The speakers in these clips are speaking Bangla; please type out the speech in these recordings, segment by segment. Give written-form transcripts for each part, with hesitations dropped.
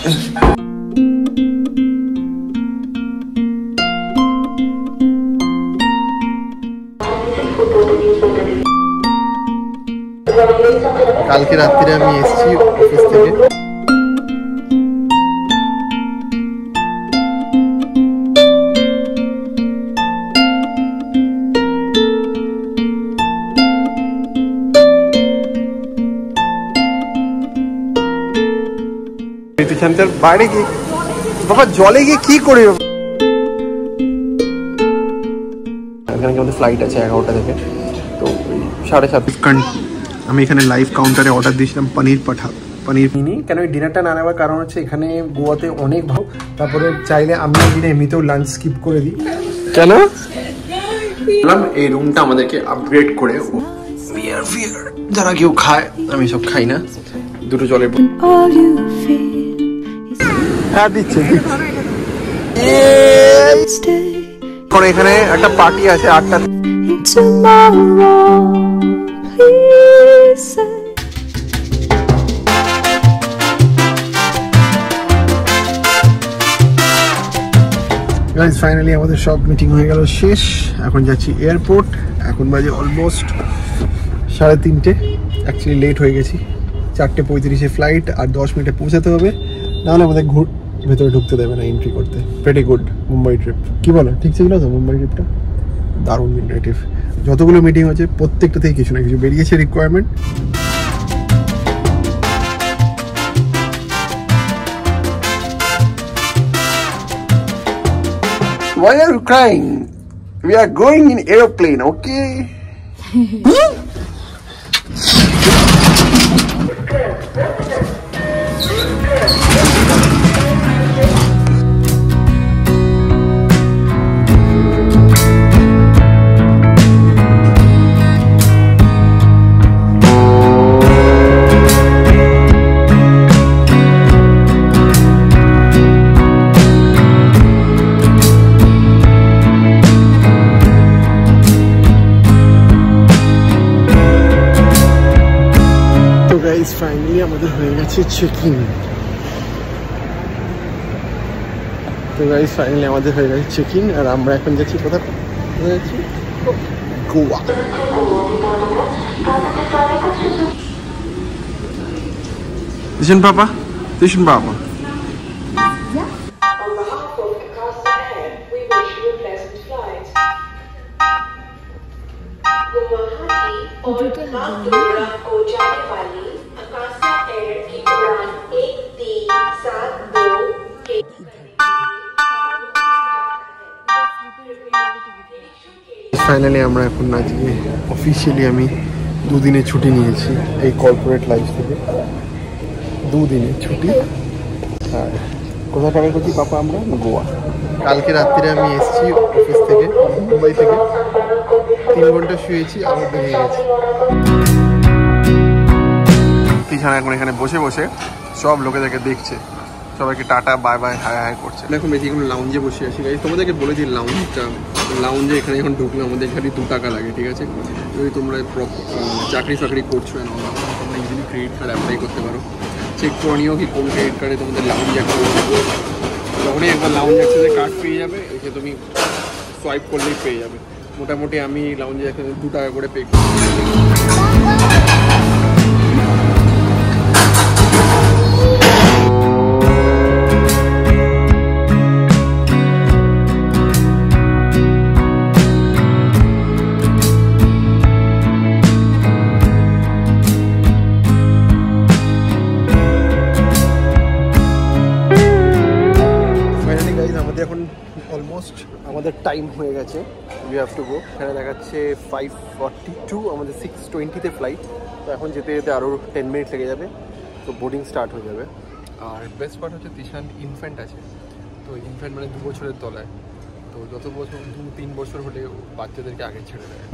কালকে রাত্রে আমি এসেছি অফিস থেকে। বাইরে গিয়ে বাবা জলে গিয়ে কি করে, এখানে আমাদের ফ্লাইট আছে 11টা থেকে, তো 7:30। আমি এখানে লাইভ কাউন্টারে অর্ডার দিয়েছিলাম পনির নিই। কেন এই ডিনারটা না নেওয়ার কারণ হচ্ছে এখানে গোয়াতে অনেক ভালো, তারপরে চাইলে আমি দিনে এমনিতেও লাঞ্চ স্কিপ করে দিই। কেন এই রুমটা আমাদেরকে আপগ্রেড করে, যারা কেউ খায়, আমি সব খাই না, দুটো জলের হ্যাঁ দিচ্ছে। এখানে একটা পার্টি আছে 8টা। গাইস ফাইনালি আমাদের সব মিটিং হয়ে গেল শেষ, এখন যাচ্ছি এয়ারপোর্ট। এখন বাজে অলমোস্ট 3:30। অ্যাকচুয়ালি লেট হয়ে গেছি, 4:35 ফ্লাইট, আর 10 মিনিটে পৌঁছাতে হবে, নাহলে আমাদের ভেতরে ঢুকতে দেবে না এন্ট্রি করতে। প্রেটি গুড মুম্বাই ট্রিপ, কি বলো ঠিক ছিল তো? মুম্বাই ট্রিপটা দারুণ ট্রিপ, যতগুলো মিটিং হচ্ছে প্রত্যেকটা থেকে কিছু না কিছু বেরিয়েছে requirement. Why are you crying? We are going in airplane, okay? Finally আমাদের হয়ে গেছে চেকিং। তো গাইস ফাইনালি আমাদের হয়ে গেছে চেকিং, আর আমরা এখন যাচ্ছি কোথায়? যাচ্ছি Goa. Listen, Papa. Listen, Papa. On behalf of Akasa Air, we wish you a pleasant flight. Guwahati और नागपुर को जाने वाली अकासा एयर की उड़ान 1372 के ফাইনালি আমরা এখন আজকে অফিসিয়ালি আমি 2 দিনের ছুটি নিয়েছি এই কর্পোরেট লাইফ থেকে। 2 দিনের ছুটি। আর কোথায় ট্রাভেল করছি পাপা? আমরা গোয়া। কালকে রাত্রে আমি এসেছি অফিস থেকে, মুম্বাই থেকে, 3 ঘন্টা শুয়েছি, আবার বেরিয়ে গেছি। তিশান এখন এখানে বসে বসে সব লোকেদেরকে দেখছে, সবাইকে tata bye bye high high করছে। এখন বেশিরভাগ লাউঞ্জে বসে আছি। তোমাদেরকে বলে দিই লাউঞ্জে এখানে এখন ঢুকলে আমাদের খালি 2 টাকা লাগে, ঠিক আছে? যদি তোমরা চাকরি ফাকরি করছো না, তোমরা ইজিলি ক্রেডিট কার্ড অ্যাপ্লাই করতে পারো। চেক করে নিও কি কোন ক্রেডিট কার্ডে তোমাদের লাউঞ্জ অ্যাক্সেস। যখনই একবার লাউঞ্জ অ্যাক্সেসে কার্ড পেয়ে যাবে, এসে তুমি সোয়াইপ করলেই পেয়ে যাবে। মোটামুটি আমি লাউঞ্জে অ্যাক্সেসে 2 টাকা করে পে করি। অলমোস্ট আমাদের টাইম হয়ে গেছে, উই হ্যাভ টু গো। এখানে দেখাচ্ছে 5:42, আমাদের 6:20-তে ফ্লাইট। তো এখন যেতে যেতে আরও 10 মিনিট লেগে যাবে, তো বোর্ডিং স্টার্ট হয়ে যাবে। আর বেস্ট পার্ট হচ্ছে তিশান ইনফ্যান্ট আছে, তো ইনফ্যান্ট মানে 2 বছরের তলায়, তো যত বছর 2-3 বছর হলে বাচ্চাদেরকে আগে ছেড়ে দেয়।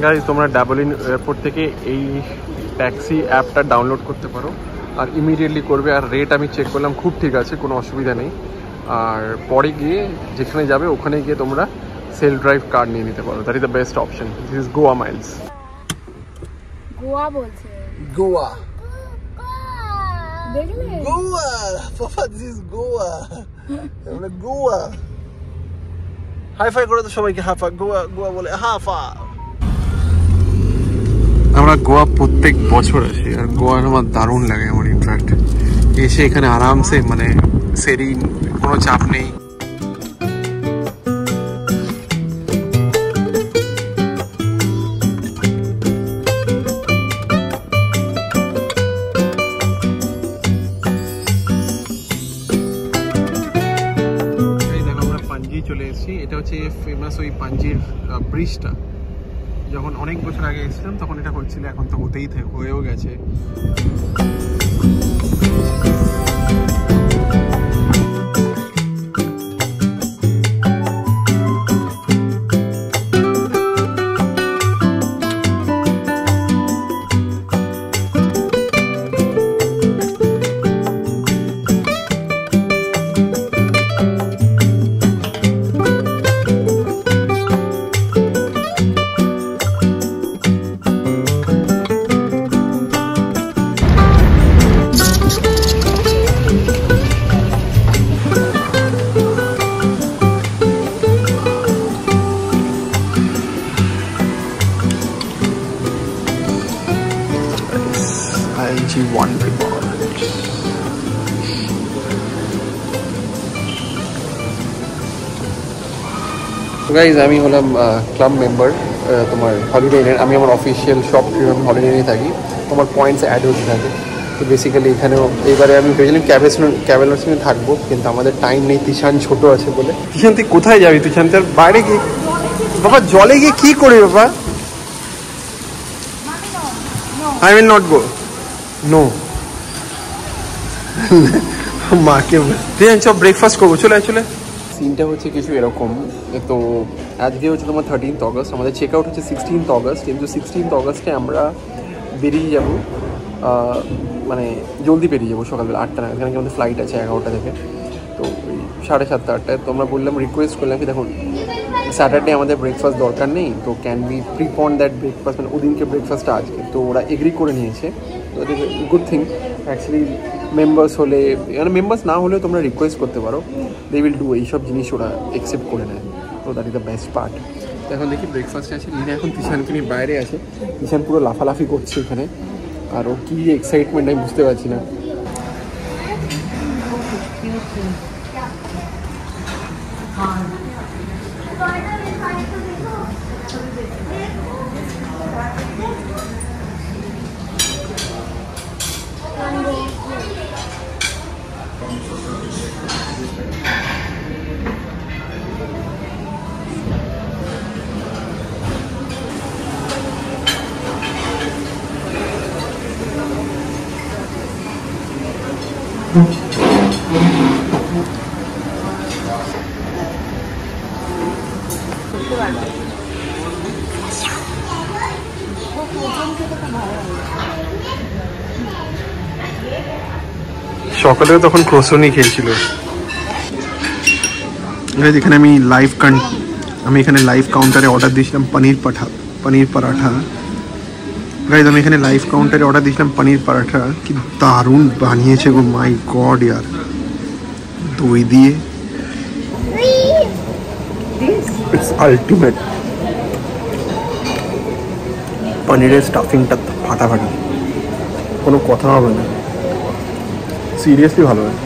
গাইস তোমরা ডাবলিন এয়ারপোর্ট থেকে এই ট্যাক্সি অ্যাপটা ডাউনলোড করতে পারো আর ইমিডিয়েটলি করবে। আর রেট আমি চেক করলাম, খুব ঠিক আছে, কোনো অসুবিধা নেই। আর পরে গিয়ে যেখানে যাবে ওখানে গিয়ে তোমরা সেলফ ড্রাইভ কার নিয়ে নিতে পারো। That is the best option. This is Goa Miles. Goa বলছে, গোয়া দেখলে গোয়া পাপা, দিস ইজ গোয়া। আমরা গোয়া হাই ফাই করে তো সবাইকে, হাফা গোয়া গোয়া বলে হাফা। আমরা গোয়া প্রত্যেক বছর আসি আর গোয়ার আমার দারুণ লাগে। আমার ইনফ্যাক্ট এসে এখানে আরামসে মানে সেরিন, কোনো চাপ নেই। চলে এসেছি, এটা হচ্ছে ফেমাস ওই পাঞ্জির ব্রিজটা। যখন অনেক বছর আগে এসেছিলাম তখন এটা হচ্ছিল, এখন তো হয়েও গেছে। গাইজ আমি হলাম ক্লাব মেম্বার তোমার হলিডে ইনের। আমি আমার অফিসিয়াল শপ আমি হলিডে ইনে থাকি, তোমার পয়েন্টস অ্যাড হতে থাকে। তো বেসিক্যালি এখানেও এইবারে আমি ভেবেছিলাম ক্যাভেলার্সে থাকবো, কিন্তু আমাদের টাইম নেই, তিশান ছোট আছে বলে। তিশান তুই কোথায় যাবি? তিশান তোর বাইরে গিয়ে বাবা জলে গিয়ে কী করবি বাবা? I will not go, no. মাকে তিশান সব ব্রেকফাস্ট করবো, চলে চলে। সিনটা হচ্ছে কিছু এরকম। তো আজকে হচ্ছে তোমার 13th অগস্ট, আমাদের চেক আউট হচ্ছে 16th অগস্ট, কিন্তু 16th অগস্টে আমরা বেরিয়ে যাব, মানে জলদি বেরিয়ে যাবো সকালবেলা 8টা নাগাদ, কারণ আমাদের ফ্লাইট আছে 11টা থেকে। তো ওই 7:30 8টায় তো আমরা বললাম, রিকোয়েস্ট করলাম কি দেখুন স্যাটারডে আমাদের ব্রেকফাস্ট দরকার নেই, তো ক্যান বি প্রিপন দ্যাট ব্রেকফাস্ট, মানে ওদিনকে ব্রেকফাস্টটা আজকে। তো ওরা এগ্রি করে নিয়েছে, তো it is a good thing actually. Members হলে, মানে মেম্বার্স না হলেও তোমরা রিকোয়েস্ট করতে পারো, দে উইল ডু। এইসব জিনিস ওরা অ্যাকসেপ্ট করে নেয়, তো that is the best part. তো এখন দেখি ব্রেকফাস্টে আছে, লিনা এখন তিশানকে নিয়ে বাইরে আছে, তিশান পুরো লাফালাফি করছে এখানে, আর ও কী এক্সাইটমেন্ট আমি বুঝতে পারছি না। সকালেও তখন ক্রোসনি খেয়েছিল। এখানে আমি এখানে লাইভ কাউন্টারে অর্ডার দিয়েছিলাম পনির পরাঠা। গাইজ আমি এখানে লাইভ কাউন্টারে অর্ডার দিয়েছিলাম পনির পরাঠা, কি দারুণ বানিয়েছে গো, মাই গড ইয়ার। দই দিয়ে ইটস আলটিমেট। পনিরের স্টাফিংটা ফাটাফাটি, কোনো কথা হবে না, সিরিয়াসলি ভালো হয়।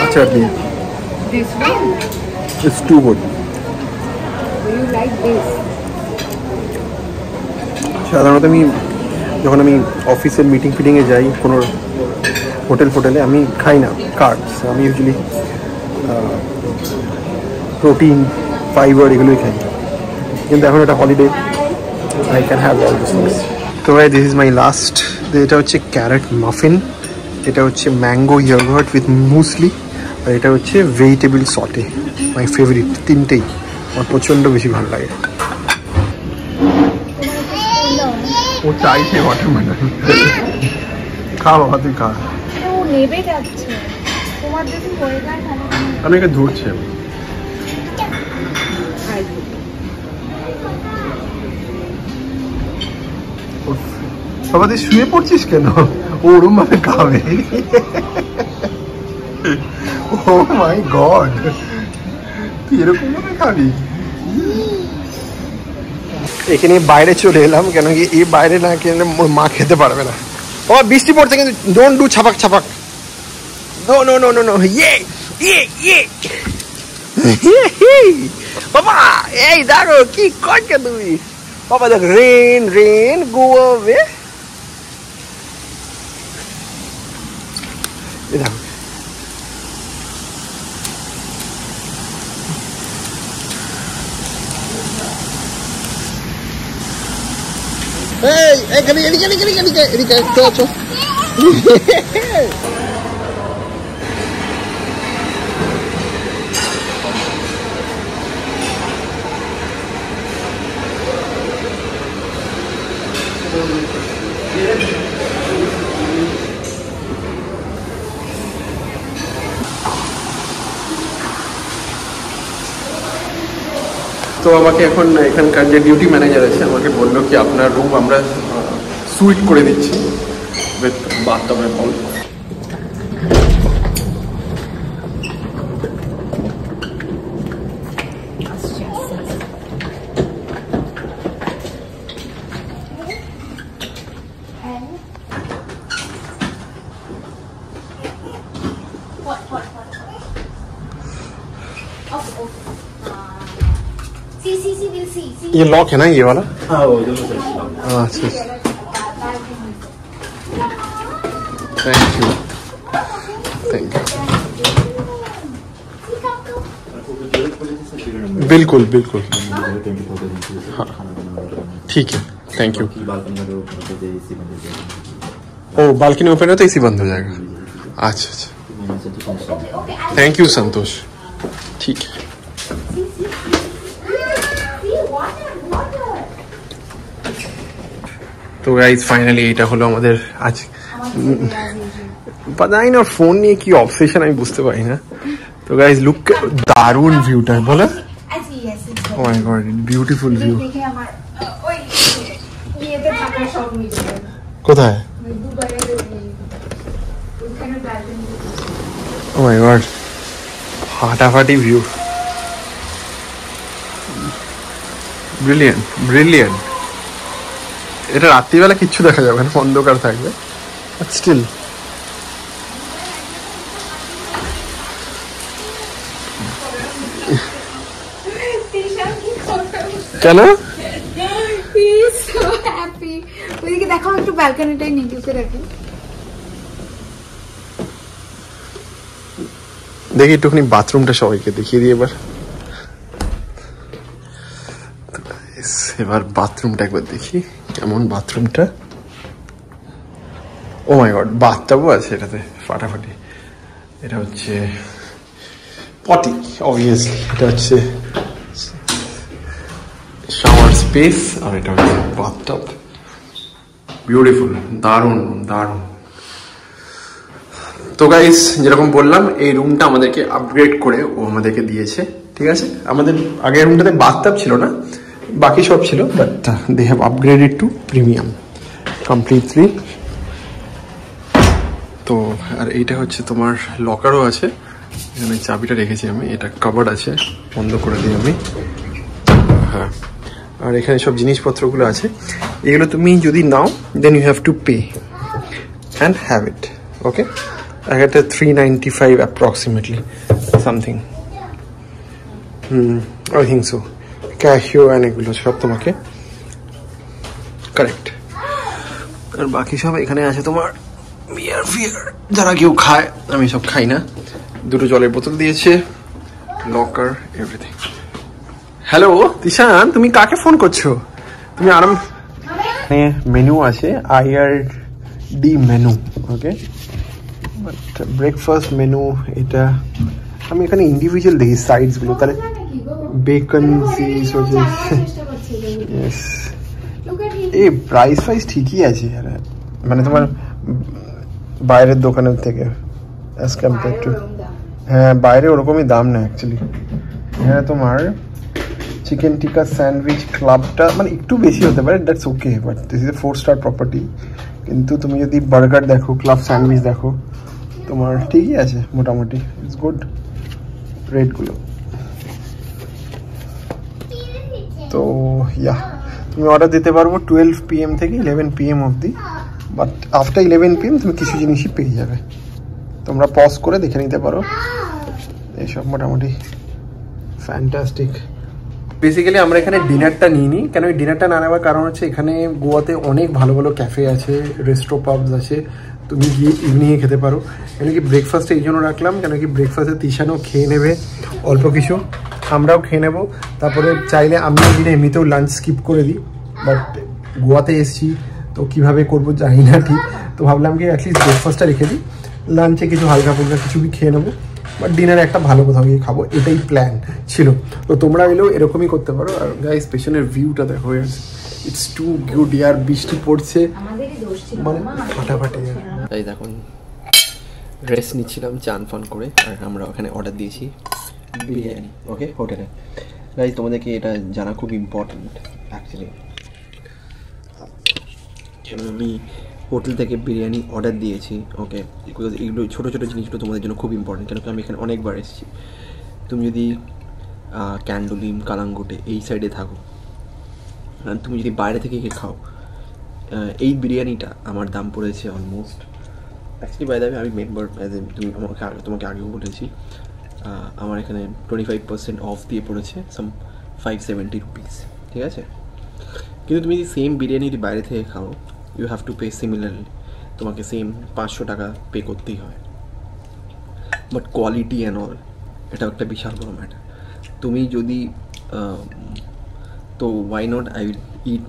আচ্ছা দিয়ে ইটস টু গুড। সাধারণত যখন আমি অফিসের মিটিংয়ে যাই, কোনো হোটেলে আমি খাই না কার্বস, আমি ইউজুয়ালি প্রোটিন ফাইবার এগুলোই খাই, কিন্তু এখন এটা holiday, I can have all this things. তো ভাই দিস ইজ মাই লাস্ট। এটা হচ্ছে ক্যারেট মাফিন, এটা হচ্ছে ম্যাঙ্গো ইয়োগার্ট উইথ মুসলি, আর এটা হচ্ছে ভেজিটেবল সটে। মাই ফেভারিট তিনটেই আমার প্রচণ্ড বেশি ভালো লাগে। চাইছে ওয়াটারমেলন। খা বাবা, তুই খা। ও নেবে যাচ্ছে, তোমার যদি হয়ে যায় তাহলে আমি একে ধরছি। বাবা তুই শুয়ে পড়ছিস কেন? ওরম ভাবে খাবে। ও মাই গড, তুই এরকম ভাবে খাবি? এখানে বাইরে চলে এলাম, কেন কি এই বাইরে না কিনে মোর মা খেতে পারবে না। ও বৃষ্টি পড়ছে কিন্তু ডোন্ট ডু ছাপাক ছাপাক। No no no no no, yeah yeah ইয়ে। বাবা এই দেখো কি করছো তুমি? বাবা দেখ, রেন রেন গো অ্যাওয়ে। এই দেখো এই এখানে এদিকে এদিকে এদিকে এদিকে চল চল। তো আমাকে এখন এখানকার যে ডিউটি ম্যানেজার আছে আমাকে বললো কি আপনার রুম আমরা সুইট করে দিচ্ছি উইথ বাথটব এন্ড অল। ये लॉक है ना ये वाला? हाँ वो दोनों साइड लॉक। अच्छा थैंक यू थैंक यू। बिल्कुल बिल्कुल हाँ ठीक है थैंक यू। ओ बालकनी ओपन है तो एसी बंद हो जाएगा। अच्छा अच्छा थैंक यू संतोष, ठीक है। तो गाइस फाइनली এটা হলো আমাদের আজ पता नहीं ना फोन নিয়ে কি অবসেশন আমি বুঝতে পারি না। তো গাইস লুক দারুন ভিউটা বলো। ও মাই গড বিউটিফুল ভিউ। কোথায়? ও মাই গড ফাটাফাটি ভিউ, ব্রিলিয়ান্ট ব্রিলিয়ান্ট। এটা রাত্রিবেলা কিচ্ছু দেখা যাবে না, অন্ধকার থাকবে, বাট স্টিল কেন ওইদিকে দেখো একটু ব্যালকনিটাই নিচে রাখি। দেখি একটুখানি বাথরুমটা সবাইকে দেখিয়ে দিই এবার। এবার বাথরুমটা একবার দেখি কেমন বাথরুমটা। ও মাই গড বাথটাবও আছে এটাতে ফাটাফাটি। এটা হচ্ছে পটি অবভিয়াসলি, এটা হচ্ছে শাওয়ার স্পেস, আর এটা হচ্ছে বাথটাব। বিউটিফুল, দারুণ দারুণ। তো গাইস যেরকম বললাম এই রুমটা আমাদেরকে আপগ্রেড করে ও আমাদেরকে দিয়েছে, ঠিক আছে। আমাদের আগের রুমটাতে বাথটাব ছিল না, বাকি সব ছিল, but they have upgraded to premium completely. তো আর এইটা হচ্ছে তোমার লকারও আছে, এখানে চাবিটা রেখেছি আমি, এটা কাবার্ড আছে, বন্ধ করে দিই আমি। হ্যাঁ আর এখানে সব জিনিসপত্রগুলো আছে, এগুলো তুমি যদি নাও then you have to pay and have it, okay. একটা 395 approximately something, I think so. Cashew and এগুলো সব তোমাকে কারেক্ট। আর বাকি সব এখানে আছে তোমার বিয়ার ফিয়ার, যারা কেউ খায়, আমি সব খাই না। দুটো জলের বোতল দিয়েছে, লকার এভরিথিং। হ্যালো তিশান, তুমি কাকে ফোন করছো? তুমি আরাম মেনু আছে, IRD menu, okay. But breakfast menu এটা আমি এখানে ইন্ডিভিজুয়াল দেখি সাইডস গুলো, তাহলে বেকন চিজ হচ্ছে। Yes. Look at him. এই প্রাইস ঠিকই আছে মানে তোমার বাইরের দোকানের থেকে অ্যাজ কম্পেয়ার টু, হ্যাঁ বাইরে ওরকমই দাম না অ্যাকচুয়ালি। হ্যাঁ তোমার চিকেন টিক্কা স্যান্ডউইচ ক্লাবটা মানে একটু বেশি হতে পারে, that's okay, but this is a 4 star property. কিন্তু তুমি যদি বার্গার দেখো, ক্লাব স্যান্ডউইচ দেখো, তোমার ঠিকই আছে মোটামুটি, ইটস গুড রেটগুলো। তো ইয়া তুমি অর্ডার দিতে পারবো 12 PM থেকে 11 PM অবধি, বাট আফটার 11 PM তুমি কিছু জিনিসই পেয়ে যাবে, তোমরা পজ করে দেখে নিতে পারো। এইসব মোটামুটি ফ্যান্টাস্টিক। বেসিক্যালি আমরা এখানে ডিনারটা নিইনি, কেন এই ডিনারটা না নেওয়ার কারণ হচ্ছে এখানে গোয়াতে অনেক ভালো ভালো ক্যাফে আছে, রেস্টো পাবস আছে, তুমি গিয়ে ইভিনিংয়ে খেতে পারো। কেন কি ব্রেকফাস্টে এই জন্য রাখলাম, কেন কি ব্রেকফাস্টে তিশানও খেয়ে নেবে অল্প কিছু, আমরাও খেয়ে নেবো। তারপরে চাইলে আমি দিনে এমনিতেও লাঞ্চ স্কিপ করে দিই, বাট গোয়াতে এসছি তো কীভাবে করবো জানি না ঠিক, তো ভাবলাম কি অ্যাটলিস্ট ব্রেকফাস্টটা রেখে দিই, লাঞ্চে কিছু হালকা ফুলকা কিছু খেয়ে নেবো, বাট ডিনারে একটা ভালো কোথাও গিয়ে খাবো, এটাই প্ল্যান ছিল। তো তোমরা এলেও এরকমই করতে পারো। আর গাইস পেছনের ভিউটা দেখো, ইটস টু গুড ইয়ার, বৃষ্টি পড়ছে মানে ফাটাফাটি। তাই এখন ড্রেস নিচ্ছিলাম চান ফান করে, আর আমরা ওখানে অর্ডার দিয়েছি বিরিয়ানি, ওকে হোটেলে। গাইস তোমাদেরকে এটা জানা খুব ইম্পর্টেন্ট অ্যাকচুয়ালি, আমি হোটেল থেকে বিরিয়ানি অর্ডার দিয়েছি, ওকে, বিকজ এইগুলো ছোটো ছোটো জিনিসগুলো তোমাদের জন্য খুব ইম্পর্টেন্ট। কেন কি আমি এখানে অনেকবার এসেছি। তুমি যদি ক্যান্ডোলিম কালাঙ্গুটে এই সাইডে থাকো, তুমি যদি বাইরে থেকে খাও, এই বিরিয়ানিটা আমার দাম পড়েছে almost, actually by the way আমি মেম্বার, তুমি তোমাকে আগেও বলেছি, আমার এখানে 25% অফ দিয়ে পড়েছে, সাম 570 রুপিস, ঠিক আছে। কিন্তু তুমি যদি সেম বিরিয়ানি যদি বাইরে থেকে খাও, you have to pay similarly, তোমাকে সেম 500 টাকা পে করতেই হয়। বাট কোয়ালিটি অ্যান্ড অল, এটা একটা বিশাল বড় ম্যাটার। তুমি যদি তো why not I will eat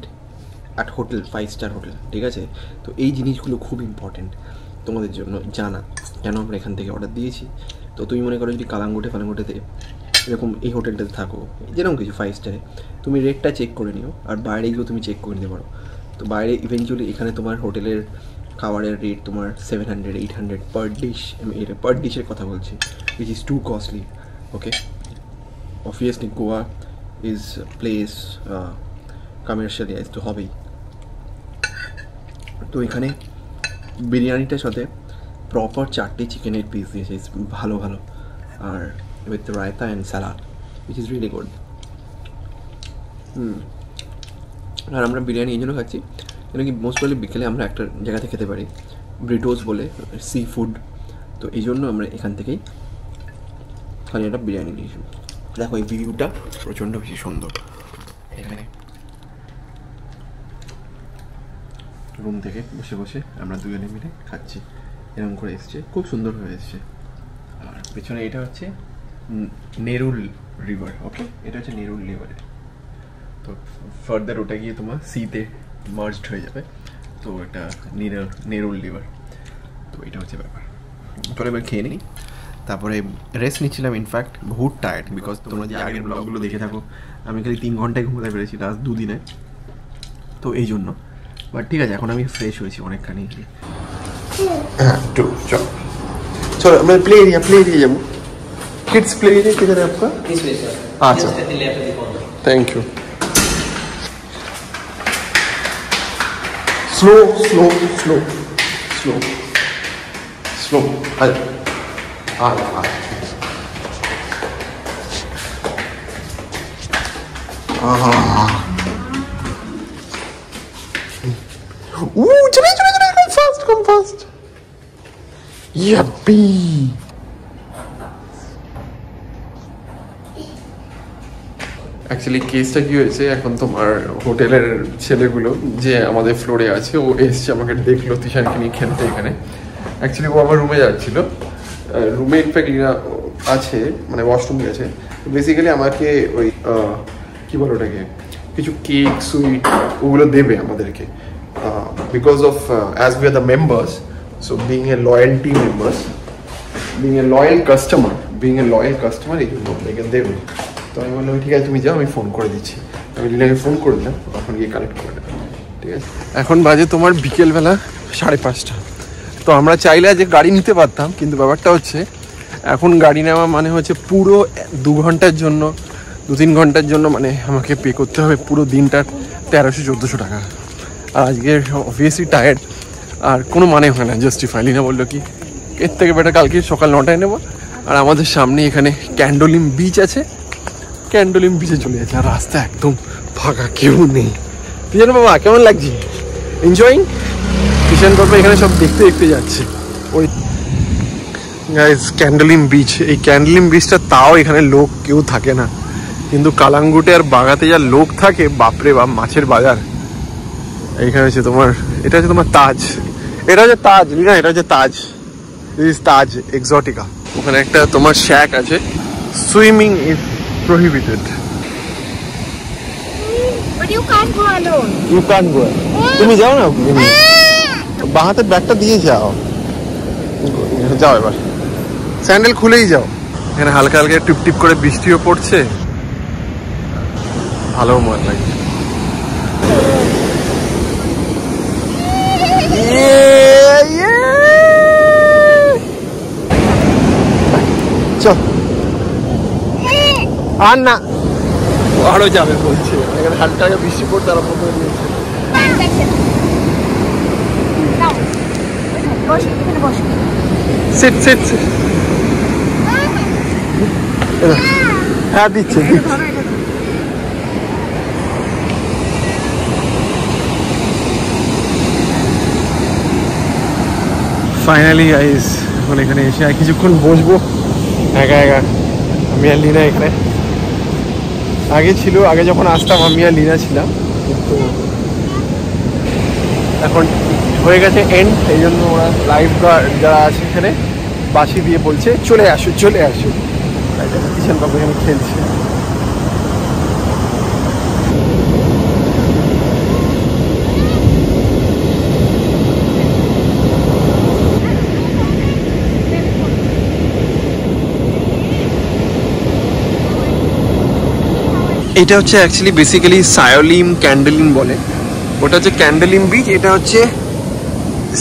at hotel, 5 star hotel, ঠিক আছে। তো এই জিনিসগুলো খুব ইম্পর্টেন্ট তোমাদের জন্য জানা, কেন আমরা এখান থেকে অর্ডার দিয়েছি। তো তুমি মনে করো যদি কালাঙ্গুটেতে এরকম এই হোটেলটাতে থাকো, যেরকম কিছু 5 স্টারে, তুমি রেটটা চেক করে নিও, আর বাইরে গিয়েও তুমি চেক করে নিতে পারো। তো বাইরে ইভেনচুয়ালি এখানে তোমার হোটেলের খাবারের রেট তোমার 700-800 পার ডিশ, আমি এটা পার ডিশের কথা বলছি, which is two costly, okay. Obviously Goa is place commercialise তো হবেই। তো এখানে বিরিয়ানিটার সাথে প্রপার 4টে চিকেনের পিস দিয়েছে, ভালো ভালো, আর with raita and salad, which is really good. আর আমরা বিরিয়ানি এই জন্য খাচ্ছি কেন কি মোস্ট প্রবলি বিকেলে আমরা একটা জায়গাতে খেতে পারি, ব্রিটোস বলে, সি ফুড। তো এই জন্য আমরা এখান থেকেই খালি একটা বিরিয়ানি নিয়েছি। দেখো এই ভিউটা প্রচণ্ড বেশি সুন্দর, এখানে রুম থেকে বসে বসে আমরা দুজনে মিলে খাচ্ছি, এরকম করে এসছে, খুব সুন্দর হয়ে এসছে। আর পেছনে এটা হচ্ছে নেরুল রিভার, ওকে, এটা হচ্ছে নেরুল রিভারে। তো ফার্দার ওটা গিয়ে তোমার সিতে মার্জড হয়ে যাবে, তো এটা নেরুল রিভার। তো এটা হচ্ছে ব্যাপার। চলো এবার খেয়ে নিই, তারপরে রেস্ট নিচ্ছিলাম। ইনফ্যাক্ট বহুত টায়ার্ড, বিকজ তোমরা যে আগের ব্লগগুলো দেখে থাকো আমি খালি 3 ঘন্টায় ঘুমোতে পেরেছি লাস্ট 2 দিনে, তো এই জন্য। বাট ঠিক আছে, এখন আমি ফ্রেশ হয়েছি অনেকখানি। হ্যাঁ একটু চলো চলো আমরা প্লে এরিয়া যাবো। किड्स प्ले एरिया किधर है आपका? अच्छा, thank you. Slow slow slow slow slow, आ चले come fast yippee। অ্যাকচুয়ালি কেসটা কি হয়েছে, এখন তোমার হোটেলের ছেলেগুলো যে আমাদের ফ্লোরে আছে, ও এসছে আমাকে দেখলো তিশানকে নিয়ে খেলতে এখানে। অ্যাকচুয়ালি ও আমার রুমে যাচ্ছিল, রুমে ইনফ্যাক্ট এরা আছে, মানে ওয়াশরুম গেছে। বেসিক্যালি আমাকে ওই কী বলো ওটাকে, কিছু কেক সুইট ওগুলো দেবে আমাদেরকে, because of as we are the members, so being a loyalty members, being a loyal customer, এই জন্য আমাদেরকে দেবে। তো আমি বললাম ঠিক আছে তুমি যাও, আমি ফোন করে দিচ্ছি। আমি লিনাকে ফোন করে দিলাম, তখন গিয়ে কালেক্ট করে নেবেন, ঠিক ঠিক আছে, এখন বাজে তোমার বিকেলবেলা 5:30। তো আমরা চাইলে যে গাড়ি নিতে পারতাম, কিন্তু ব্যাপারটা হচ্ছে এখন গাড়ি নেওয়া মানে হচ্ছে পুরো 2 ঘন্টার জন্য 2-3 ঘন্টার জন্য মানে আমাকে পে করতে হবে পুরো দিনটার 1300-1400 টাকা। আর আজকে অবভিয়াসলি টায়ার্ড, আর কোনো মানে হয় না, জাস্টিফাই। লিনা বললো কি এর থেকে বেটার কালকে সকাল 9টায় নেবো। আর আমাদের সামনে এখানে ক্যান্ডোলিম বিচ আছে, ক্যান্ডোলিম বিচে চলে যাচ্ছে, আর রাস্তা একদম ফাঁকা, কেউ নেই। জানো বাবা কেমন লাগছে? এনজয়িং। কিষান বাবা এখানে সব দেখতে দেখতে যাচ্ছে। ওই গাইস ক্যান্ডোলিম বিচ, এই ক্যান্ডোলিম বিচটা তাও এখানে লোক কেউ থাকে না, কিন্তু কালাঙ্গুটে আর বাগাতে যা লোক থাকে বাপরে বাপ, মাছের বাজার। এইখানে হচ্ছে তোমার, এটা হচ্ছে তোমার তাজ, এটা হচ্ছে তাজ না, এটা হচ্ছে তাজ, তাজ এক্সোটিকা। ওখানে একটা তোমার শ্যাক আছে, swimming is prohibited. But you can't go alone. You can't go. তুমি যাও না, বাঁ হাতের ব্যাগটা দিয়ে যাও, যাও এবার স্যান্ডেল খুলেই যাও। এখানে হালকা হালকা টিপ টিপ করে বৃষ্টিও পড়ছে, ভালো মজা লাগছে। চল আর না, আরো যাবে বলছে। এখানে হালকা হালকা বৃষ্টি পড়তে আরম্ভ করে দিয়েছে। Seat seat seat. হ্যাঁ দিচ্ছে দিচ্ছে। ফাইনালি গাইস এখন এখানে এসে আর কিছুক্ষণ বসবো একা একা। আমি আর লিনা এখানে আগে ছিল, আগে যখন আসতাম আমি আর লিনা ছিলাম, কিন্তু এখন হয়ে গেছে এন্ড। এই জন্য ওরা লাইফ গার্ড যারা আছে এখানে বাঁশি দিয়ে বলছে চলে আসো চলে আসো। কিষান বাবু এখানে খেলছে। এটা হচ্ছে অ্যাকচুয়ালি বেসিক্যালি সায়োলিম ক্যান্ডোলিম বলে। ওটা হচ্ছে ক্যান্ডোলিম বিচ, এটা হচ্ছে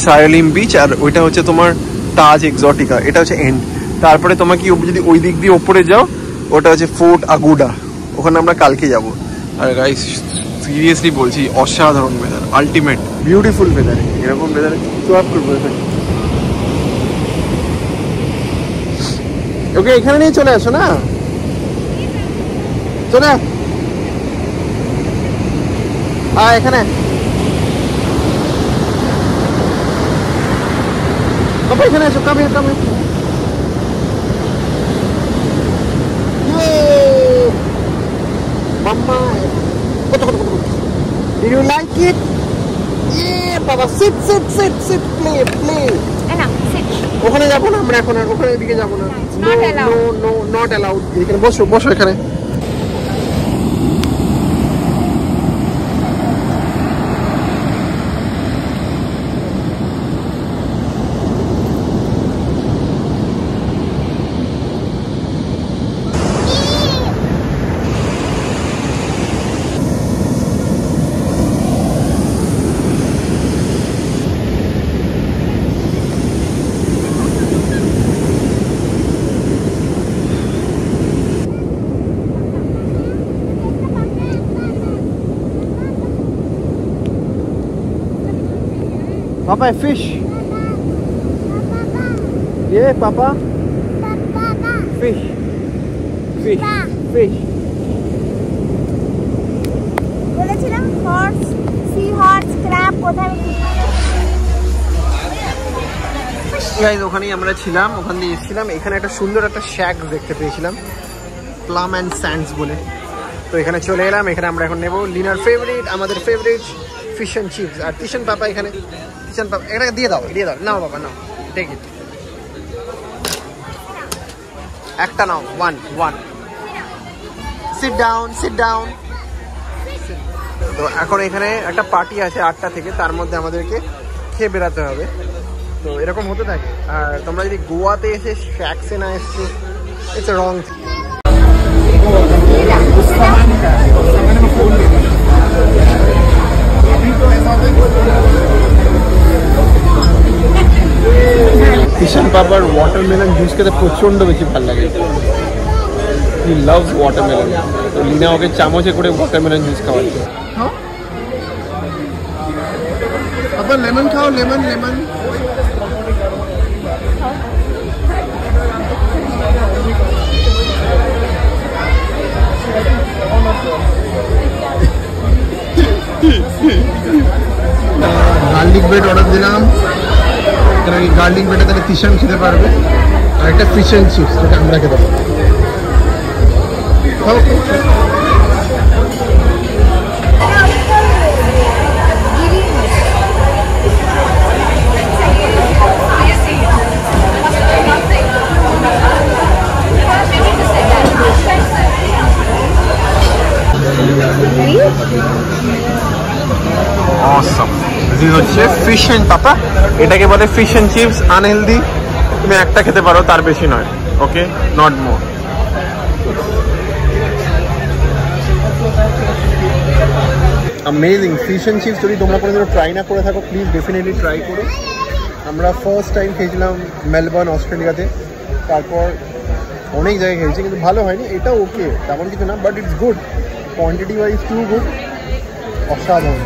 সায়োলিম বিচ, আর ওইটা হচ্ছে তোমার তাজ এক্সোটিকা, এটা হচ্ছে এন্ড। তারপরে তোমাকে যদি ওই দিক দিয়ে ওপরে যাও, ওটা হচ্ছে ফোর্ট আগুডা, ওখানে আমরা কালকে যাব। আর গাইস সিরিয়াসলি বলছি অসাধারণ ওয়েদার, আলটিমেট বিউটিফুল ওয়েদার। এরকম ওয়েদারে সোয়াপ করবো। ওকে এখানে নিয়ে চলে আসো না, চলে এখানে। বাবা এখানে আসো, কামে কামে। মাম্মা কত কত কত। Do you like it? বাবা sit seat seat sit, play play. না সিট। ওখানে যাবো না আমরা এখন, আর ওখানে এদিকে যাবো না। No no no not allowed. এখানে বসো বসো এখানে। Papa, a fish. Yeah, Papa. Fish. Fish. Fish. বলেছিলাম হর্স, সি হর্স, ক্র্যাব কোথায়? গাইস ওখানেই আমরা ছিলাম, ওখান দিয়ে এসেছিলাম। এখানে একটা সুন্দর একটা শ্যাক দেখতে পেয়েছিলাম, প্লাম অ্যান্ড স্যান্ডস বলে। তো এখানে চলে এলাম। এখানে আমরা এখন নেবো লিনার ফেভারিট, আমাদের ফেভারিট ফিশ অ্যান্ড চিপস। আর কিষান পাপা এখানে, কিষান পাপা এটাকে দিয়ে দাও, দিয়ে দাও। নাও বাবা নাও, টেক ইট। একটা নাও, one one. Sit down sit down. তো এখন এখানে একটা পার্টি আছে 8টা থেকে, তার মধ্যে আমাদেরকে খেয়ে বেরাতে হবে। তো এরকম হতে থাকে। আর তোমরা যদি গোয়াতে এসে শ্যাক্সে না এসছো, ইটস রং। কিষান পাপার ওয়াটারমেলন জুস খেতে প্রচন্ড বেশি ভালো লাগে। He loves watermelon. তো লিনা ওকে চামচে করে ওয়াটারমেলন জুস খাওয়াচ্ছে। পাপা লেমন খাও, lemon lemon. Garlic bread order দিলাম, কারণ এই গার্লিক ব্রেডে তাহলে তিশান খেতে পারবে, আর একটা ফিশ অ্যান্ড চিপস যেটা আমরা খেতে পারবো। Awesome. This হচ্ছে ফিশ এন্ড পাপা। এটাকে বলে ফিশ এন্ড চিপস, আনহেলদি। তুমি একটা খেতে পারো, তার বেশি নয়। Okay, not more. Amazing fish and chips. যদি তোমরা কোনোদিনও ট্রাই না করে থাকো, প্লিজ ডেফিনেটলি ট্রাই করো। আমরা ফার্স্ট টাইম খেয়েছিলাম মেলবোর্ন, অস্ট্রেলিয়াতে। তারপর অনেক জায়গায় খেয়েছি, কিন্তু ভালো হয়নি। এটা ওকে, তেমন কিছু না, but it's good. Quantity wise too good, অসাধারণ।